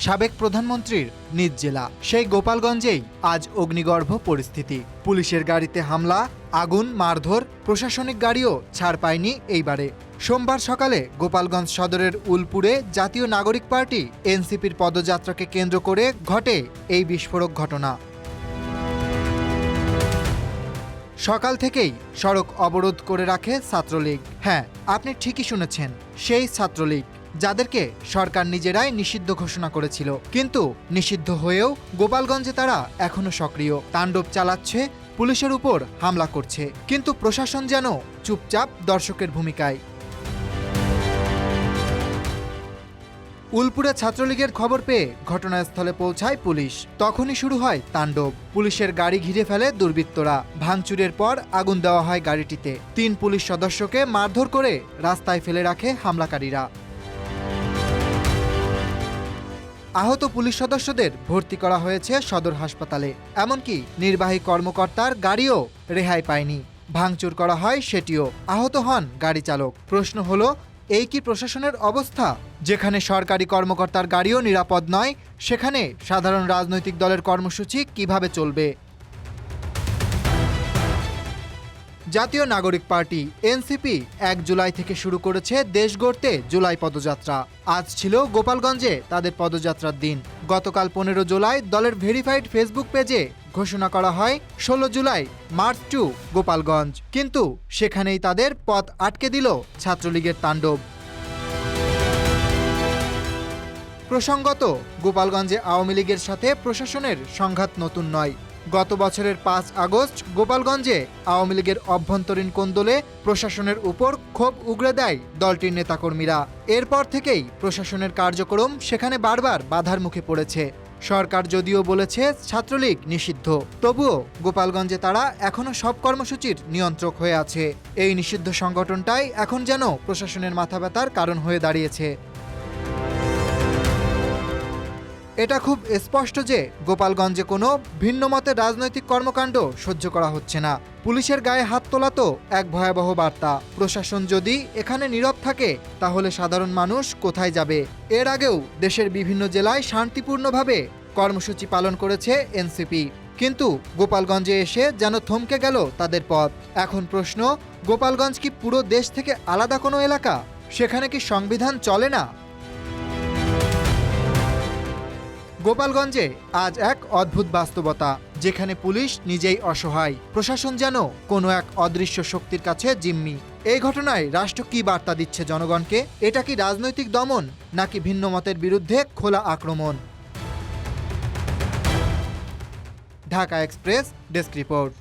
সাবেক প্রধানমন্ত্রীর নিজ জেলা। সেই গোপালগঞ্জেই আজ অগ্নিগর্ভ পরিস্থিতি। পুলিশের গাড়িতে হামলা, আগুন, মারধর, প্রশাসনিক গাড়িও ছাড় পায়নি এইবারে। সোমবার সকালে গোপালগঞ্জ সদরের উলপুরে জাতীয় নাগরিক পার্টি এনসিপির পদযাত্রাকে কেন্দ্র করে ঘটে এই বিস্ফোরক ঘটনা। সকাল থেকেই সড়ক অবরোধ করে রাখে ছাত্রলীগ। হ্যাঁ, আপনি ঠিকই শুনেছেন, সেই ছাত্রলীগ যাদেরকে সরকার নিজেরাই নিষিদ্ধ ঘোষণা করেছিল। কিন্তু নিষিদ্ধ হয়েও গোপালগঞ্জে তারা এখনো সক্রিয়, তাণ্ডব চালাচ্ছে, পুলিশের উপর হামলা করছে। কিন্তু প্রশাসন যেন চুপচাপ দর্শকের ভূমিকায়। উলপুরে ছাত্রলীগের খবর পেয়ে ঘটনাস্থলে পৌঁছায় পুলিশ। তখনই শুরু হয় তাণ্ডব। পুলিশের গাড়ি ঘিরে ফেলে দুর্বৃত্তরা। ভাঙচুরের পর আগুন দেওয়া হয় গাড়িটিতে। 3 পুলিশ সদস্যকে মারধর করে রাস্তায় ফেলে রাখে হামলাকারীরা। আহত পুলিশ সদস্যদের ভর্তি করা হয়েছে সদর হাসপাতালে। এমনকি নির্বাহী কর্মকর্তার গাড়িও রেহাই পায়নি। ভাঙচুর করা হয় সেটিও। আহত হন গাড়ি চালক। প্রশ্ন হলো, এই কি প্রশাসনের অবস্থা? যেখানে সরকারি কর্মকর্তার গাড়িও নিরাপদ নয়, সেখানে সাধারণ রাজনৈতিক দলের কর্মসূচি কিভাবে চলবে? জাতীয় নাগরিক পার্টি এনসিপি 1 জুলাই থেকে শুরু করেছে দেশ গড়তে জুলাই পদযাত্রা। আজ ছিল গোপালগঞ্জে তাদের পদযাত্রার দিন। গতকাল 15 জুলাই দলের ভেরিফাইড ফেসবুক পেজে ঘোষণা করা হয় 16 জুলাই মার্চ টু গোপালগঞ্জ। কিন্তু সেখানেই তাদের পথ আটকে দিল ছাত্রলীগের তাণ্ডব। প্রসঙ্গত, গোপালগঞ্জে আওয়ামী লীগের সাথে প্রশাসনের সংঘাত নতুন নয়। গত বছরের 5 আগস্ট গোপালগঞ্জে আওয়ামী লীগের অভ্যন্তরীণ কোন্দলে প্রশাসনের উপর ক্ষোভ উগরে দেয় দলটির নেতাকর্মীরা। এরপর থেকেই প্রশাসনের কার্যক্রম সেখানে বারবার বাধার মুখে পড়েছে। সরকার যদিও বলেছে ছাত্রলীগ নিষিদ্ধ, তবুও গোপালগঞ্জে তারা এখনো সব কর্মসূচির নিয়ন্ত্রক হয়ে আছে। এই নিষিদ্ধ সংগঠনটাই এখন যেন প্রশাসনের মাথাব্যথার কারণ হয়ে দাঁড়িয়েছে। এটা খুব স্পষ্ট যে গোপালগঞ্জে কোনো ভিন্ন মতের রাজনৈতিক কর্মকাণ্ড সহ্য করা হচ্ছে না। পুলিশের গায়ে হাত তোলা তো এক ভয়াবহ বার্তা। প্রশাসন যদি এখানে নীরব থাকে, তাহলে সাধারণ মানুষ কোথায় যাবে? এর আগেও দেশের বিভিন্ন জেলায় শান্তিপূর্ণভাবে কর্মসূচি পালন করেছে এনসিপি। কিন্তু গোপালগঞ্জে এসে যেন থমকে গেল তাদের পথ। এখন প্রশ্ন, গোপালগঞ্জ কি পুরো দেশ থেকে আলাদা কোনো এলাকা? সেখানে কি সংবিধান চলে না? গোপালগঞ্জে আজ এক অদ্ভুত বাস্তবতা, যেখানে পুলিশ নিজেই অসহায়, প্রশাসন যেন কোনো এক অদৃশ্য শক্তির কাছে জিম্মি। এই ঘটনায় রাষ্ট্র কি বার্তা দিচ্ছে জনগণকে? এটা কি রাজনৈতিক দমন, নাকি ভিন্ন মতের বিরুদ্ধে খোলা আক্রমণ? Dhaka express desk report.